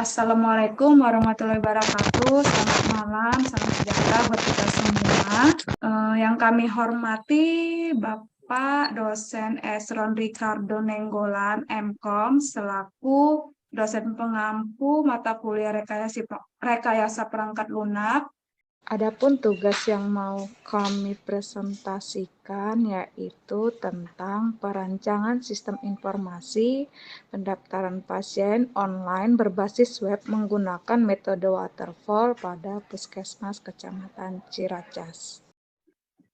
Assalamualaikum warahmatullahi wabarakatuh. Selamat malam, salam sejahtera buat kita semua. Yang kami hormati Bapak dosen Esron Ricardo Nenggolan, MKOM, selaku dosen pengampu mata kuliah rekayasa perangkat lunak. Adapun tugas yang mau kami presentasikan yaitu tentang perancangan sistem informasi pendaftaran pasien online berbasis web menggunakan metode waterfall pada Puskesmas Kecamatan Ciracas.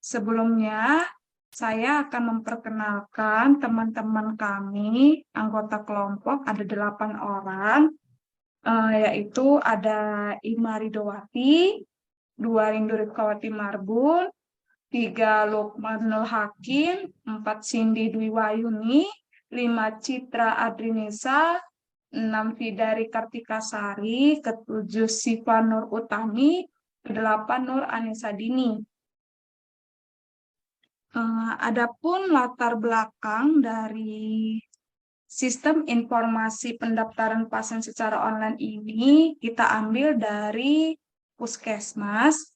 Sebelumnya, saya akan memperkenalkan teman-teman kami, anggota kelompok, ada 8 orang, yaitu ada Ima Ridowati, 2 Rindu Rifkawati Marbun, 3 Lukmanul Hakim, 4 Cindy Dwi Wayuni, 5 Citra Adrinisa, 6 Fidari Kartikasari, ke-7 Siva Nur Utami, ke-8 Nur Anissa Dini. Adapun latar belakang dari sistem informasi pendaftaran pasien secara online ini kita ambil dari Puskesmas.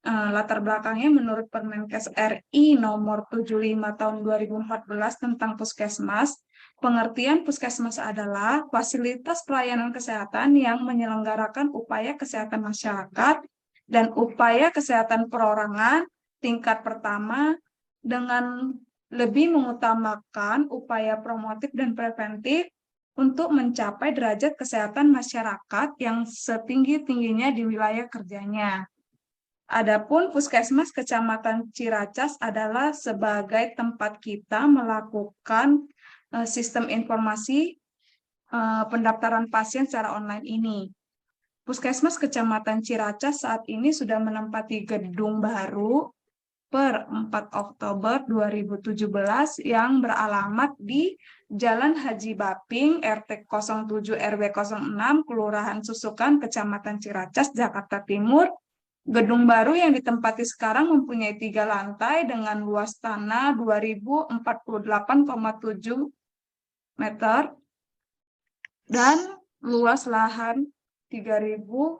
Latar belakangnya menurut Permenkes RI nomor 75 tahun 2014 tentang Puskesmas, pengertian Puskesmas adalah fasilitas pelayanan kesehatan yang menyelenggarakan upaya kesehatan masyarakat dan upaya kesehatan perorangan tingkat pertama dengan lebih mengutamakan upaya promotif dan preventif untuk mencapai derajat kesehatan masyarakat yang setinggi-tingginya di wilayah kerjanya. Adapun Puskesmas Kecamatan Ciracas adalah sebagai tempat kita melakukan sistem informasi pendaftaran pasien secara online ini. Puskesmas Kecamatan Ciracas saat ini sudah menempati gedung baru per 4 Oktober 2017 yang beralamat di Jalan Haji Baping, RT 07 RW 06, Kelurahan Susukan, Kecamatan Ciracas, Jakarta Timur. Gedung baru yang ditempati sekarang mempunyai 3 lantai dengan luas tanah 2048,7 meter dan luas lahan 3090.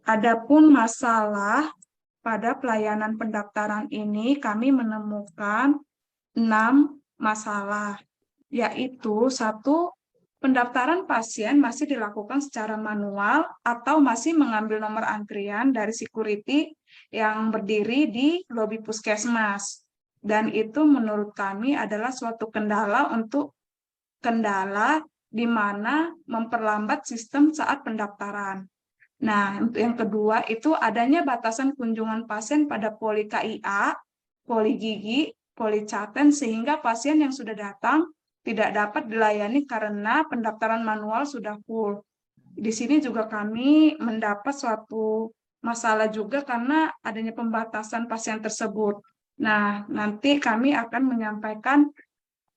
Adapun masalah pada pelayanan pendaftaran ini kami menemukan 6 masalah, yaitu 1, pendaftaran pasien masih dilakukan secara manual atau masih mengambil nomor antrian dari security yang berdiri di lobi Puskesmas. Dan itu menurut kami adalah suatu kendala di mana memperlambat sistem saat pendaftaran. Nah, untuk yang kedua itu adanya batasan kunjungan pasien pada poli KIA, poli gigi, poli caten, sehingga pasien yang sudah datang tidak dapat dilayani karena pendaftaran manual sudah full. Di sini juga kami mendapat suatu masalah juga karena adanya pembatasan pasien tersebut. Nah, nanti kami akan menyampaikan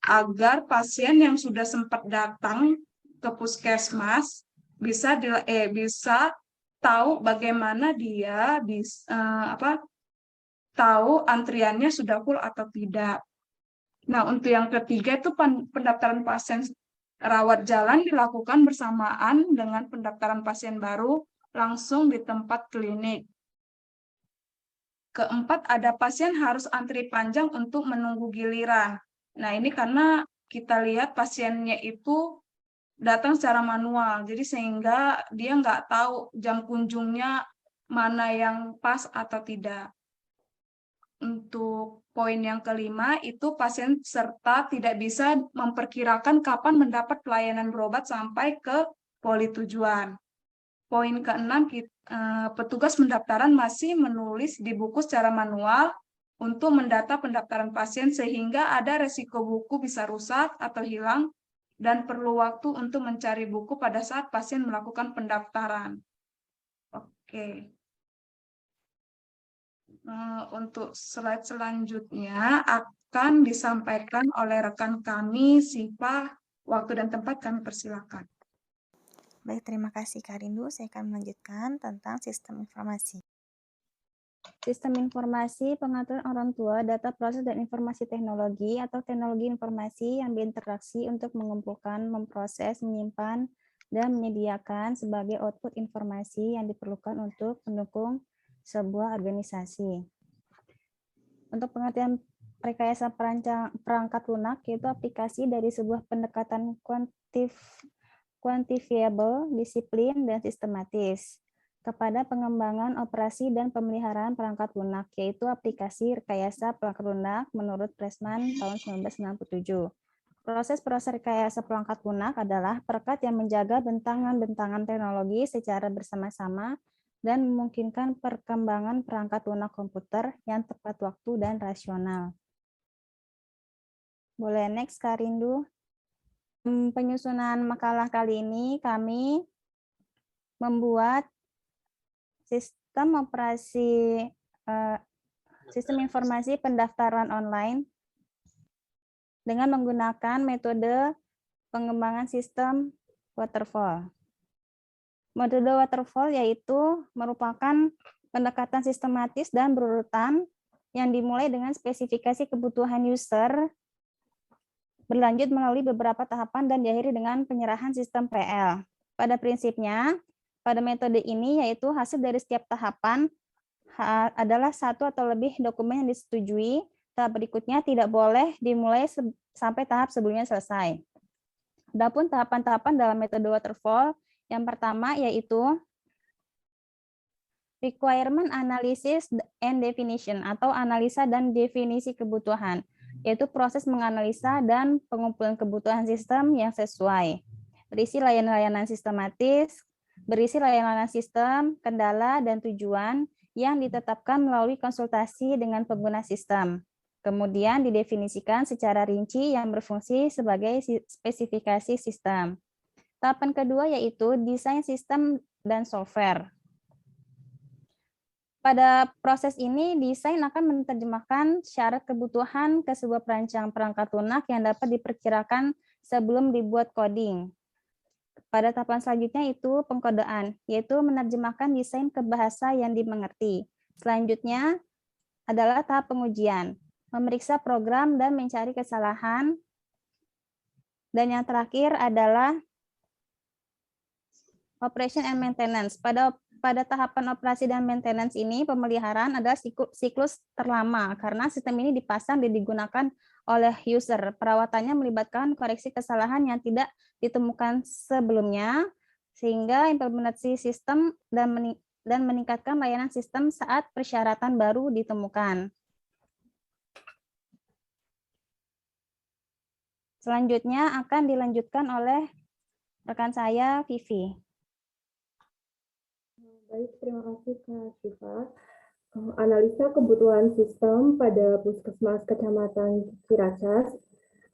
agar pasien yang sudah sempat datang ke Puskesmas bisa tahu bagaimana dia tahu antriannya sudah full atau tidak. Nah, untuk yang ketiga itu pendaftaran pasien rawat jalan dilakukan bersamaan dengan pendaftaran pasien baru langsung di tempat klinik. Keempat, ada pasien harus antri panjang untuk menunggu giliran. Nah, ini karena kita lihat pasiennya itu datang secara manual, jadi sehingga dia nggak tahu jam kunjungnya mana yang pas atau tidak. Untuk poin yang kelima, itu pasien serta tidak bisa memperkirakan kapan mendapat pelayanan berobat sampai ke poli tujuan. Poin keenam, petugas pendaftaran masih menulis di buku secara manual untuk mendata pendaftaran pasien sehingga ada resiko buku bisa rusak atau hilang dan perlu waktu untuk mencari buku pada saat pasien melakukan pendaftaran. Oke. Untuk slide selanjutnya akan disampaikan oleh rekan kami, Siva. Waktu dan tempat kami persilakan. Baik, terima kasih Kak Rindu. Saya akan melanjutkan tentang sistem informasi. Sistem informasi, pengaturan orang tua, data proses dan informasi teknologi atau teknologi informasi yang berinteraksi untuk mengumpulkan, memproses, menyimpan, dan menyediakan sebagai output informasi yang diperlukan untuk mendukung sebuah organisasi. Untuk pengertian rekayasa perangkat lunak, yaitu aplikasi dari sebuah pendekatan quantifiable, disiplin, dan sistematis kepada pengembangan operasi dan pemeliharaan perangkat lunak, yaitu aplikasi rekayasa perangkat lunak menurut Pressman tahun 1997. Proses-proses rekayasa perangkat lunak adalah perangkat yang menjaga bentangan-bentangan teknologi secara bersama-sama dan memungkinkan perkembangan perangkat lunak komputer yang tepat waktu dan rasional. Boleh next, Kak Rindu. Penyusunan makalah kali ini kami membuat sistem operasi sistem informasi pendaftaran online dengan menggunakan metode pengembangan sistem waterfall. Metode waterfall yaitu merupakan pendekatan sistematis dan berurutan yang dimulai dengan spesifikasi kebutuhan user, berlanjut melalui beberapa tahapan dan diakhiri dengan penyerahan sistem PL. Pada prinsipnya, pada metode ini yaitu hasil dari setiap tahapan adalah satu atau lebih dokumen yang disetujui. Tahap berikutnya tidak boleh dimulai sampai tahap sebelumnya selesai. Adapun tahapan-tahapan dalam metode waterfall, yang pertama yaitu requirement analysis and definition atau analisa dan definisi kebutuhan, yaitu proses menganalisa dan pengumpulan kebutuhan sistem yang sesuai. Berisi layanan-layanan sistematis, berisi layanan sistem, kendala, dan tujuan yang ditetapkan melalui konsultasi dengan pengguna sistem. Kemudian didefinisikan secara rinci yang berfungsi sebagai spesifikasi sistem. Tahapan kedua yaitu desain sistem dan software. Pada proses ini, desain akan menerjemahkan syarat kebutuhan ke sebuah perancang perangkat lunak yang dapat diperkirakan sebelum dibuat coding. Pada tahapan selanjutnya itu pengkodean, yaitu menerjemahkan desain ke bahasa yang dimengerti. Selanjutnya adalah tahap pengujian, memeriksa program dan mencari kesalahan. Dan yang terakhir adalah operation and maintenance. Pada tahapan operasi dan maintenance ini, pemeliharaan adalah siklus terlama karena sistem ini dipasang dan digunakan oleh user. Perawatannya melibatkan koreksi kesalahan yang tidak ditemukan sebelumnya, sehingga implementasi sistem dan meningkatkan layanan sistem saat persyaratan baru ditemukan. Selanjutnya akan dilanjutkan oleh rekan saya, Vivi. Baik, terima kasih Kak Syifa. Analisa kebutuhan sistem pada Puskesmas Kecamatan Ciracas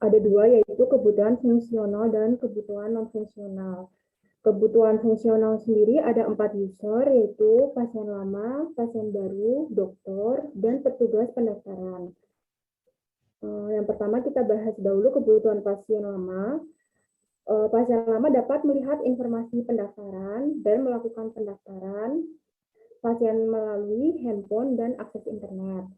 ada dua, yaitu kebutuhan fungsional dan kebutuhan non-fungsional. Kebutuhan fungsional sendiri ada 4 user, yaitu pasien lama, pasien baru, dokter, dan petugas pendaftaran. Yang pertama kita bahas dahulu kebutuhan pasien lama. Pasien lama dapat melihat informasi pendaftaran dan melakukan pendaftaran pasien melalui handphone dan akses internet.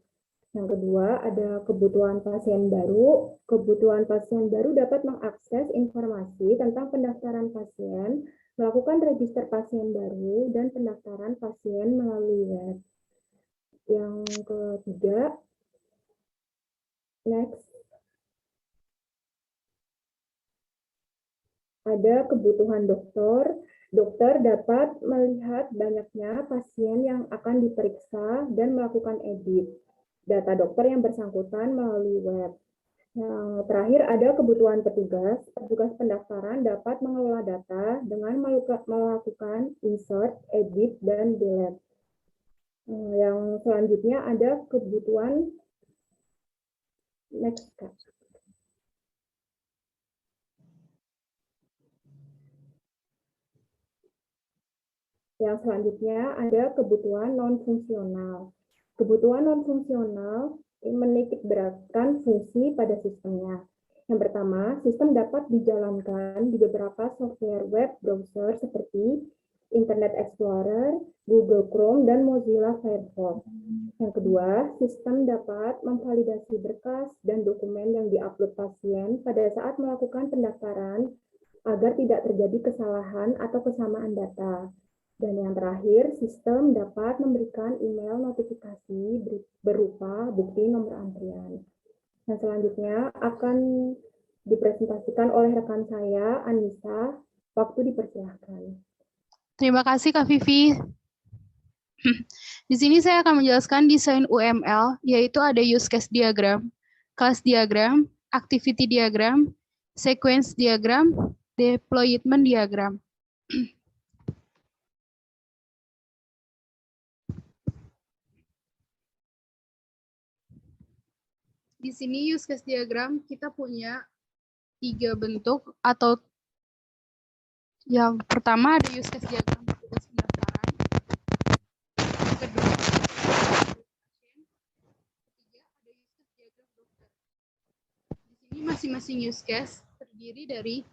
Yang kedua, ada kebutuhan pasien baru. Kebutuhan pasien baru dapat mengakses informasi tentang pendaftaran pasien, melakukan register pasien baru, dan pendaftaran pasien melalui web. Yang ketiga, next. Ada kebutuhan dokter. Dokter dapat melihat banyaknya pasien yang akan diperiksa dan melakukan edit data dokter yang bersangkutan melalui web. Yang terakhir ada kebutuhan petugas. Petugas pendaftaran dapat mengelola data dengan melakukan insert, edit, dan delete. Yang selanjutnya ada kebutuhan next. Yang selanjutnya ada kebutuhan non-fungsional. Kebutuhan non-fungsional menitik beratkan fungsi pada sistemnya. Yang pertama, sistem dapat dijalankan di beberapa software web browser seperti Internet Explorer, Google Chrome, dan Mozilla Firefox. Yang kedua, sistem dapat memvalidasi berkas dan dokumen yang diupload pasien pada saat melakukan pendaftaran agar tidak terjadi kesalahan atau kesamaan data. Dan yang terakhir, sistem dapat memberikan email notifikasi berupa bukti nomor antrian. Nah, selanjutnya akan dipresentasikan oleh rekan saya, Anissa. Waktu dipersilahkan. Terima kasih Kak Vivi. Di sini saya akan menjelaskan desain UML, yaitu ada use case diagram, class diagram, activity diagram, sequence diagram, deployment diagram. Di sini use case diagram kita punya 3 bentuk, atau yang pertama ada use case diagram petugas pendaftaran, yang kedua ketiga ada use case diagram dokter. Di sini masing-masing use case terdiri dari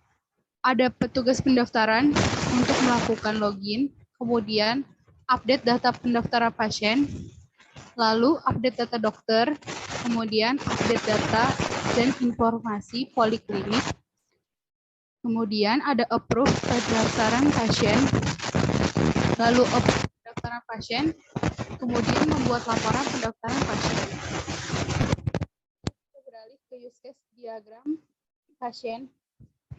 ada petugas pendaftaran untuk melakukan login, kemudian update data pendaftaran pasien, lalu update data dokter, kemudian update data dan informasi poliklinik, kemudian ada approve pendaftaran pasien, lalu approve pendaftaran pasien, kemudian membuat laporan pendaftaran pasien. Kita beralih ke use case diagram pasien.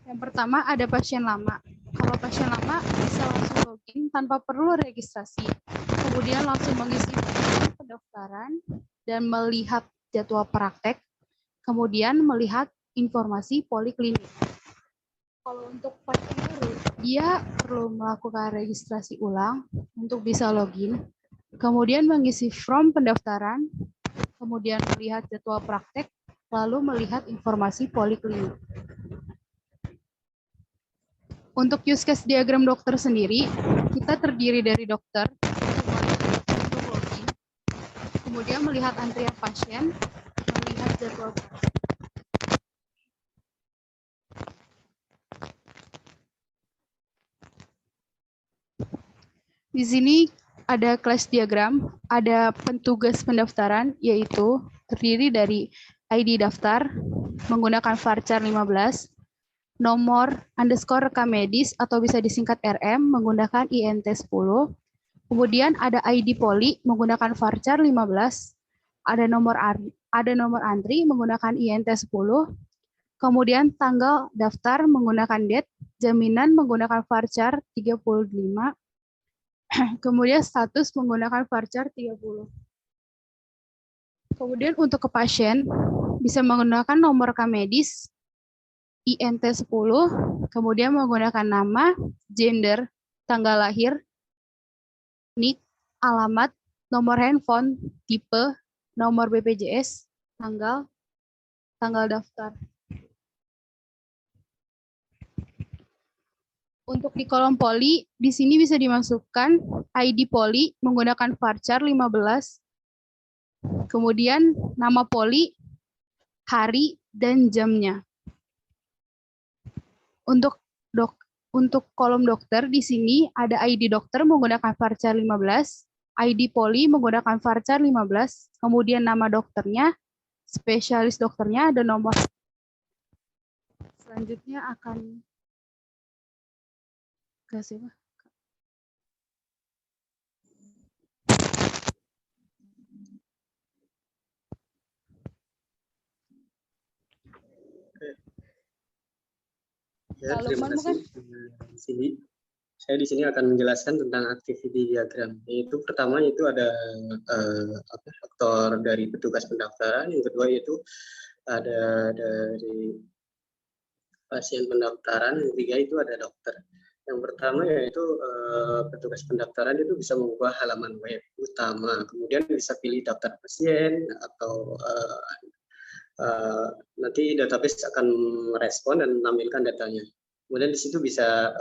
Yang pertama ada pasien lama. Kalau pasien lama bisa langsung login tanpa perlu registrasi. Kemudian langsung mengisi pendaftaran dan melihat jadwal praktek. Kemudian melihat informasi poliklinik. Kalau untuk pasien baru, dia perlu melakukan registrasi ulang untuk bisa login. Kemudian mengisi form pendaftaran. Kemudian melihat jadwal praktek. Lalu melihat informasi poliklinik. Untuk use case diagram dokter sendiri, kita terdiri dari dokter, untuk login, kemudian melihat antrian pasien, melihat jadwal pasien. Di sini ada class diagram, ada petugas pendaftaran, yaitu terdiri dari ID daftar, menggunakan varchar 15, nomor underscore rekam medis atau bisa disingkat RM menggunakan INT 10. Kemudian ada ID poli menggunakan varchar 15. Ada nomor antri menggunakan INT 10. Kemudian tanggal daftar menggunakan date, jaminan menggunakan varchar 35. Kemudian status menggunakan varchar 30. Kemudian untuk ke pasien bisa menggunakan nomor rekam medis INT 10, kemudian menggunakan nama, gender, tanggal lahir, NIK, alamat, nomor handphone, tipe, nomor BPJS, tanggal daftar. Untuk di kolom poli, di sini bisa dimasukkan ID poli menggunakan varchar 15, kemudian nama poli, hari, dan jamnya. Untuk kolom dokter di sini ada ID dokter menggunakan varchar 15, ID poli menggunakan varchar 15, kemudian nama dokternya, spesialis dokternya, ada nomor. Selanjutnya akan ke siapa? Ya, terima kasih. Saya di sini akan menjelaskan tentang activity diagram. Yaitu pertama itu ada faktor dari petugas pendaftaran, yang kedua yaitu ada dari pasien pendaftaran, yang ketiga itu ada dokter. Yang pertama yaitu petugas pendaftaran itu bisa mengubah halaman web utama, kemudian bisa pilih daftar pasien atau nanti database akan merespon dan menampilkan datanya. Kemudian di situ bisa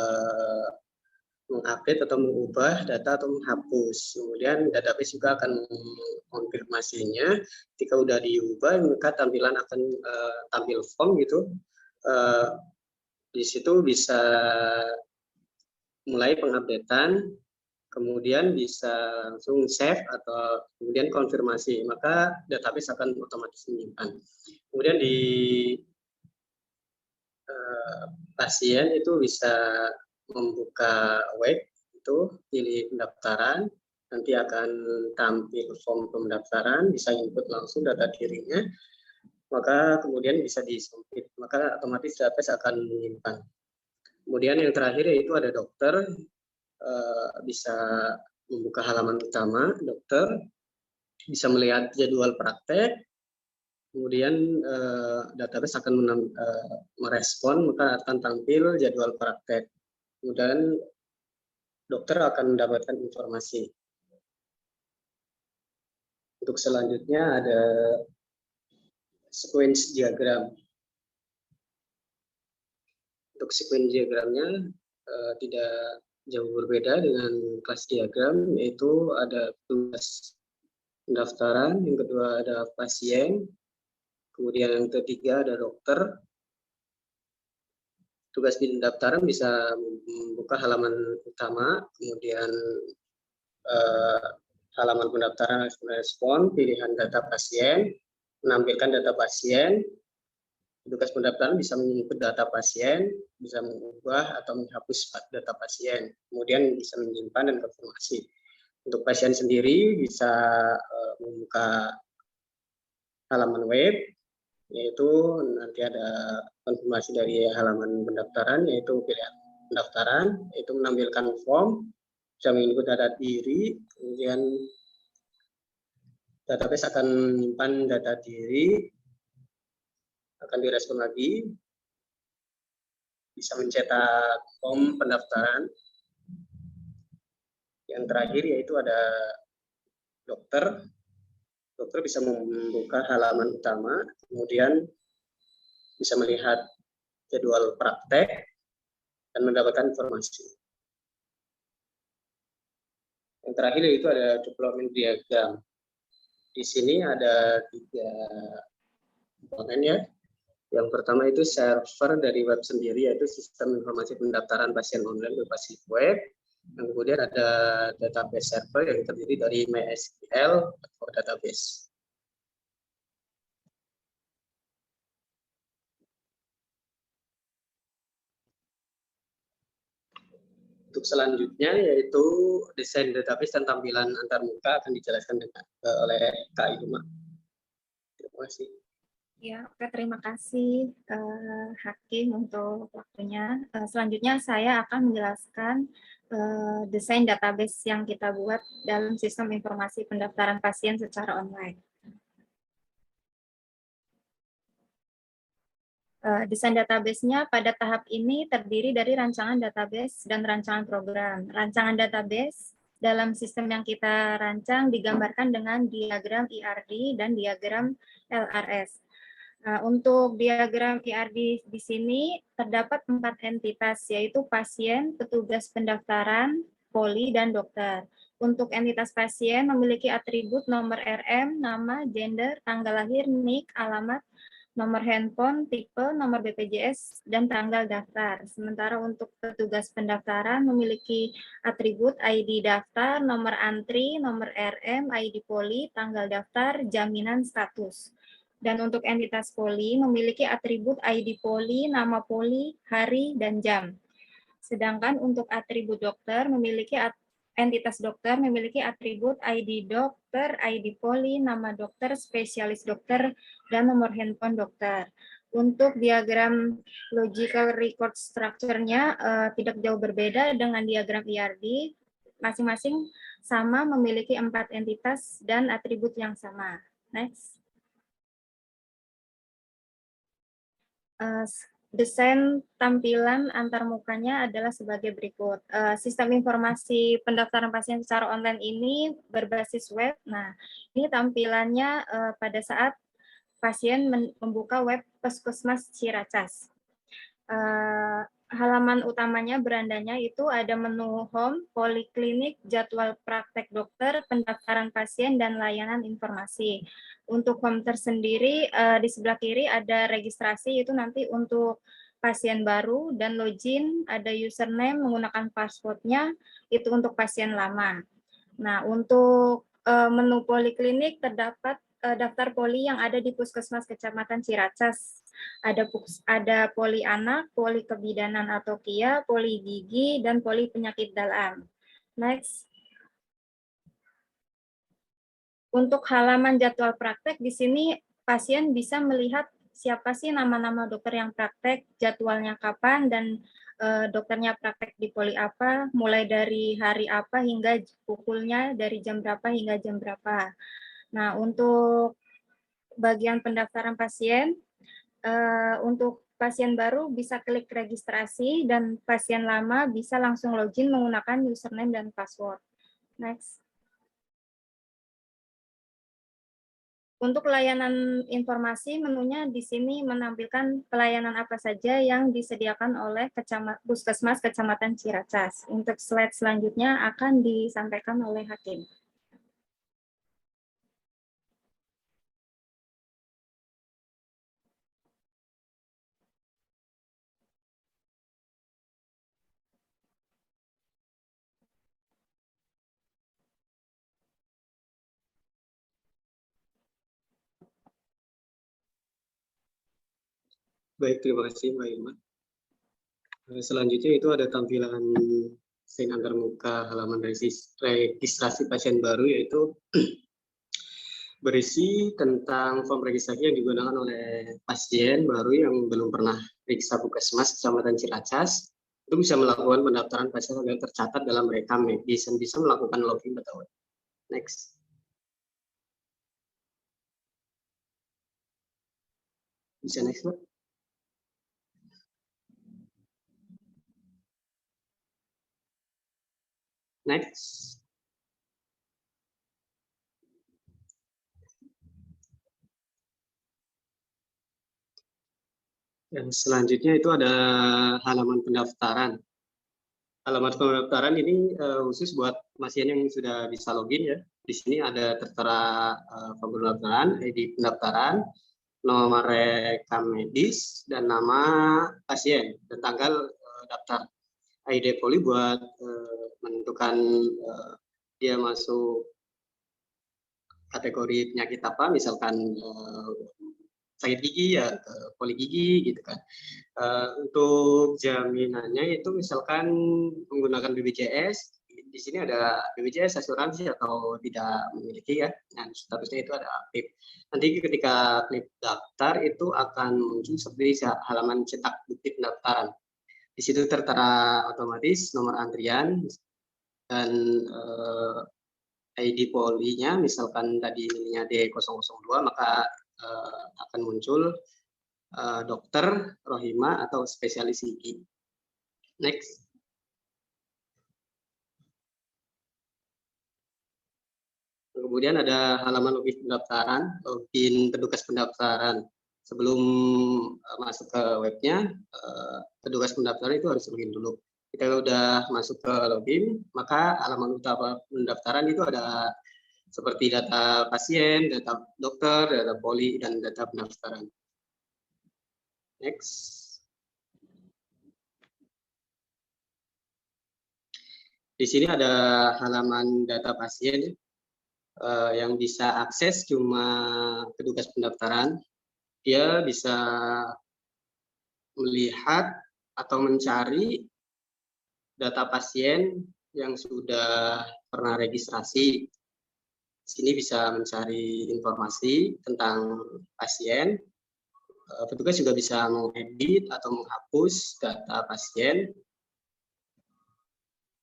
mengupdate atau mengubah data atau menghapus. Kemudian database juga akan mengkonfirmasinya. Ketika udah diubah, maka tampilan akan tampil form gitu. Di situ bisa mulai pengupdatean, kemudian bisa langsung save atau kemudian konfirmasi, maka database akan otomatis menyimpan. Kemudian di pasien itu bisa membuka web, itu pilih pendaftaran, nanti akan tampil form pendaftaran, bisa input langsung data dirinya, maka kemudian bisa disubmit, maka otomatis database akan menyimpan. Kemudian yang terakhir yaitu ada dokter, bisa membuka halaman utama dokter, bisa melihat jadwal praktek, kemudian database akan merespon, maka akan tampil jadwal praktek. Kemudian dokter akan mendapatkan informasi. Untuk selanjutnya ada sequence diagram. Untuk sequence diagramnya tidak jauh berbeda dengan kelas diagram, yaitu ada tugas pendaftaran, yang kedua ada pasien, kemudian yang ketiga ada dokter. Tugas di pendaftaran bisa membuka halaman utama, kemudian halaman pendaftaran respon, pilihan data pasien, menampilkan data pasien. Tugas pendaftaran bisa menginput data pasien, bisa mengubah atau menghapus data pasien, kemudian bisa menyimpan dan konfirmasi. Untuk pasien sendiri bisa membuka halaman web, yaitu nanti ada konfirmasi dari halaman pendaftaran, yaitu pilihan pendaftaran, yaitu menampilkan form, bisa menginput data diri, kemudian database akan menyimpan data diri, akan direspon lagi, bisa mencetak form pendaftaran. Yang terakhir yaitu ada dokter. Dokter bisa membuka halaman utama, kemudian bisa melihat jadwal praktek dan mendapatkan informasi. Yang terakhir yaitu ada deployment diagram. Di sini ada 3 komponen ya. Yang pertama itu server dari web sendiri, yaitu sistem informasi pendaftaran pasien online berbasis web. Yang kemudian ada database server yang terdiri dari MySQL atau database. Untuk selanjutnya yaitu desain database dan tampilan antarmuka akan dijelaskan oleh Kak Ilma. Terima kasih. Ya, oke, terima kasih Hakim untuk waktunya. Selanjutnya saya akan menjelaskan desain database yang kita buat dalam sistem informasi pendaftaran pasien secara online. Desain database-nya pada tahap ini terdiri dari rancangan database dan rancangan program. Rancangan database dalam sistem yang kita rancang digambarkan dengan diagram IRD dan diagram LRS. Untuk diagram IRD di sini terdapat 4 entitas, yaitu pasien, petugas pendaftaran, poli, dan dokter. Untuk entitas pasien memiliki atribut nomor RM, nama, gender, tanggal lahir, NIK, alamat, nomor handphone, tipe, nomor BPJS, dan tanggal daftar. Sementara untuk petugas pendaftaran memiliki atribut ID daftar, nomor antri, nomor RM, ID poli, tanggal daftar, jaminan status. Dan untuk entitas poli memiliki atribut ID poli, nama poli, hari, dan jam. Sedangkan untuk atribut dokter entitas dokter memiliki atribut ID dokter, ID poli, nama dokter, spesialis dokter, dan nomor handphone dokter. Untuk diagram logical record structure-nya tidak jauh berbeda dengan diagram IRD, masing-masing sama memiliki 4 entitas dan atribut yang sama. Next. Desain tampilan antarmukanya adalah sebagai berikut. Sistem informasi pendaftaran pasien secara online ini berbasis web. Nah, ini tampilannya pada saat pasien membuka web Puskesmas Ciracas. Halaman utamanya, berandanya itu ada menu home, poliklinik, jadwal praktek dokter, pendaftaran pasien, dan layanan informasi. Untuk home tersendiri, di sebelah kiri ada registrasi, itu nanti untuk pasien baru dan login, ada username menggunakan passwordnya, itu untuk pasien lama. Nah, untuk menu poliklinik terdapat daftar poli yang ada di Puskesmas Kecamatan Ciracas. Ada poli anak, poli kebidanan atau KIA, poli gigi, dan poli penyakit dalam. Next. Untuk halaman jadwal praktek, di sini pasien bisa melihat siapa sih nama-nama dokter yang praktek, jadwalnya kapan, dan dokternya praktek di poli apa, mulai dari hari apa hingga pukulnya, dari jam berapa hingga jam berapa. Nah, untuk bagian pendaftaran pasien, untuk pasien baru bisa klik registrasi, dan pasien lama bisa langsung login menggunakan username dan password. Next. Untuk layanan informasi, menunya di sini menampilkan pelayanan apa saja yang disediakan oleh Puskesmas Kecamatan Ciracas. Untuk slide selanjutnya akan disampaikan oleh Hakim. Baik, terima kasih Mbak Irma. Selanjutnya itu ada tampilan sign antarmuka halaman registrasi pasien baru, yaitu berisi tentang form registrasi yang digunakan oleh pasien baru yang belum pernah periksa Puskesmas Kecamatan Ciracas. Itu bisa melakukan pendaftaran pasien agar tercatat dalam rekam medis dan bisa melakukan login atau web. Next. Bisa next, Mbak. Next. Dan selanjutnya itu ada halaman pendaftaran. Halaman pendaftaran ini khusus buat pasien yang sudah bisa login ya. Di sini ada tertera form pendaftaran, ID pendaftaran, nomor rekam medis, dan nama pasien, dan tanggal daftar. ID poli buat menentukan dia masuk kategori penyakit apa, misalkan sakit gigi ya poli gigi gitu kan. Untuk jaminannya itu misalkan menggunakan BPJS, di sini ada BPJS asuransi atau tidak memiliki ya. Nah, statusnya itu ada aktif. Nanti ketika klik daftar itu akan muncul seperti halaman cetak bukti pendaftaran. Di situ tertera otomatis nomor antrian dan ID polinya, misalkan tadi ininya D002, maka akan muncul dokter, rohima, atau spesialis gigi. Next. Kemudian ada halaman login pendaftaran, login petugas pendaftaran. Sebelum masuk ke webnya, petugas pendaftaran itu harus login dulu. Kita udah masuk ke login, maka halaman utama pendaftaran itu ada seperti data pasien, data dokter, data poli, dan data pendaftaran. Next. Di sini ada halaman data pasien yang bisa akses cuma petugas pendaftaran. Dia bisa melihat atau mencari data pasien yang sudah pernah registrasi. Di sini bisa mencari informasi tentang pasien. Petugas juga bisa mengedit atau menghapus data pasien.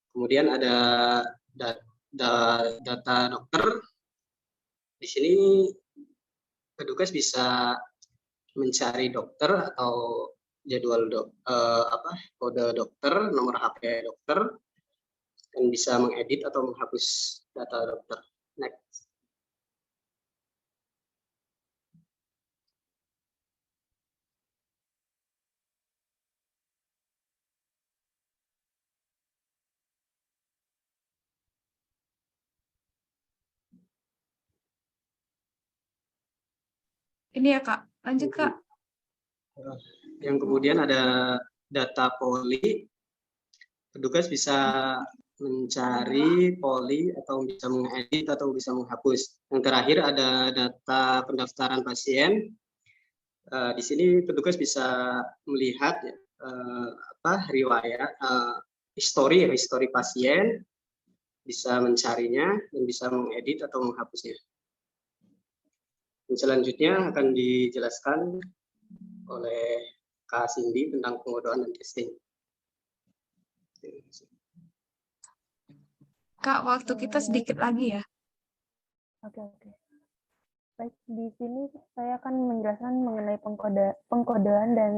Kemudian ada data dokter. Di sini petugas bisa mencari dokter atau jadwal kode dokter, nomor HP dokter, dan bisa mengedit atau menghapus data dokter. Next. Ini ya Kak, lanjut Kak. Yang kemudian ada data poli, petugas bisa mencari poli atau bisa mengedit atau bisa menghapus. Yang terakhir ada data pendaftaran pasien. Di sini petugas bisa melihat riwayat histori pasien, bisa mencarinya dan bisa mengedit atau menghapusnya. Dan selanjutnya akan dijelaskan oleh Kak Cindy tentang pengodokan dan testing. Kak, waktu kita sedikit lagi ya. Oke. Baik, di sini saya akan menjelaskan mengenai pengkodean dan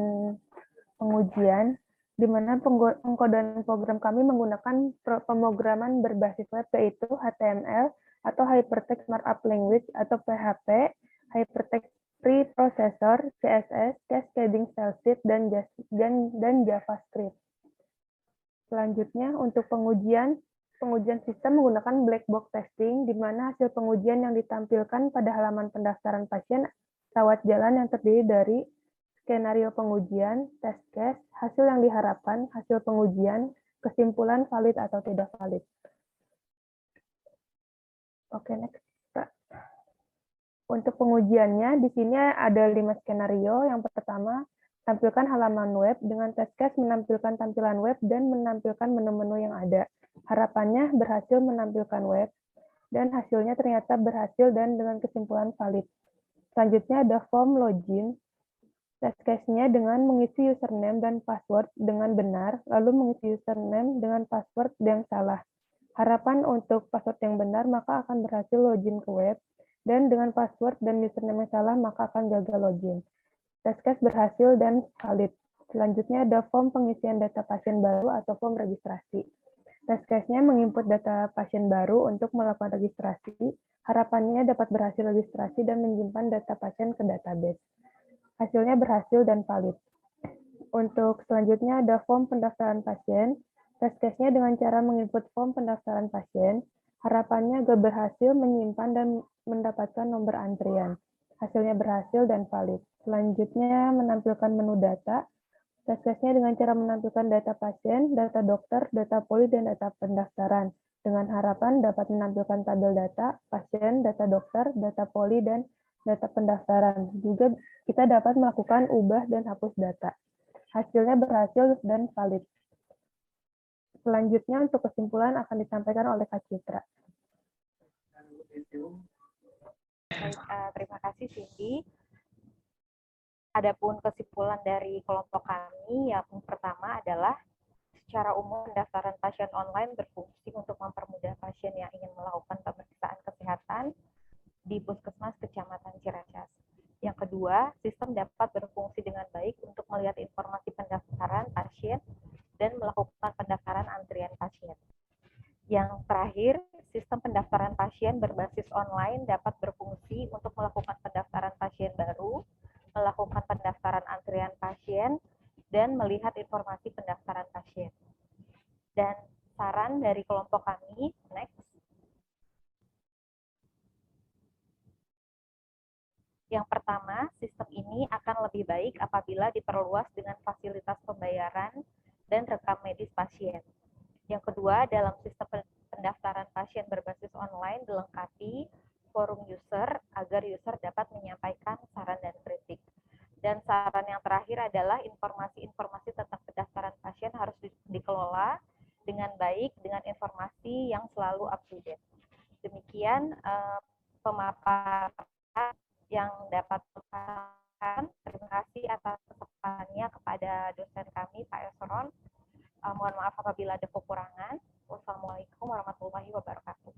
pengujian, di mana pengkodean program kami menggunakan pemrograman berbasis web, yaitu HTML atau Hypertext Markup Language atau PHP, Hypertext Preprocessor, CSS, Cascading Style Sheet, dan JavaScript. Selanjutnya, untuk pengujian sistem menggunakan black box testing, di mana hasil pengujian yang ditampilkan pada halaman pendaftaran pasien rawat jalan yang terdiri dari skenario pengujian, test case, hasil yang diharapkan, hasil pengujian, kesimpulan valid atau tidak valid. Oke, next. Untuk pengujiannya, di sini ada 5 skenario. Yang pertama, tampilkan halaman web dengan test case menampilkan tampilan web dan menampilkan menu-menu yang ada. Harapannya berhasil menampilkan web, dan hasilnya ternyata berhasil dan dengan kesimpulan valid. Selanjutnya ada form login. Test case-nya dengan mengisi username dan password dengan benar, lalu mengisi username dengan password yang salah. Harapan untuk password yang benar, maka akan berhasil login ke web, dan dengan password dan username yang salah, maka akan gagal login. Test case berhasil dan valid. Selanjutnya ada form pengisian data pasien baru atau form registrasi. Test case-nya menginput data pasien baru untuk melakukan registrasi. Harapannya dapat berhasil registrasi dan menyimpan data pasien ke database. Hasilnya berhasil dan valid. Untuk selanjutnya ada form pendaftaran pasien. Test case-nya dengan cara menginput form pendaftaran pasien. Harapannya agar berhasil menyimpan dan mendapatkan nomor antrian. Hasilnya berhasil dan valid. Selanjutnya menampilkan menu data. Test case-nya dengan cara menampilkan data pasien, data dokter, data poli, dan data pendaftaran. Dengan harapan dapat menampilkan tabel data pasien, data dokter, data poli, dan data pendaftaran. Juga kita dapat melakukan ubah dan hapus data. Hasilnya berhasil dan valid. Selanjutnya untuk kesimpulan akan disampaikan oleh Kak Citra. Baik, terima kasih Cindy. Adapun kesimpulan dari kelompok kami, yang pertama adalah secara umum pendaftaran pasien online berfungsi untuk mempermudah pasien yang ingin melakukan pemeriksaan kesehatan di Puskesmas Kecamatan Ciracas. Yang kedua, sistem dapat berfungsi dengan baik untuk melihat informasi pendaftaran pasien dan melakukan pendaftaran antrian pasien. Yang terakhir, sistem pendaftaran pasien berbasis online dapat berfungsi untuk melakukan pendaftaran pasien baru, melakukan pendaftaran antrian pasien, dan melihat informasi pendaftaran pasien. Dan saran dari kelompok kami, next. Yang pertama, sistem ini akan lebih baik apabila diperluas dengan fasilitas pembayaran dan rekam medis pasien. Yang kedua, dalam sistem pendaftaran pasien berbasis online dilengkapi forum user agar user dapat menyampaikan saran dan kritik. Dan saran yang terakhir adalah informasi-informasi tentang pendaftaran pasien harus dikelola dengan baik dengan informasi yang selalu up to date. Demikian pemaparan yang dapat disampaikan. Terima kasih atas kesempatannya kepada dosen kami Pak Esron. Mohon maaf apabila ada kekurangan. Wassalamualaikum warahmatullahi wabarakatuh.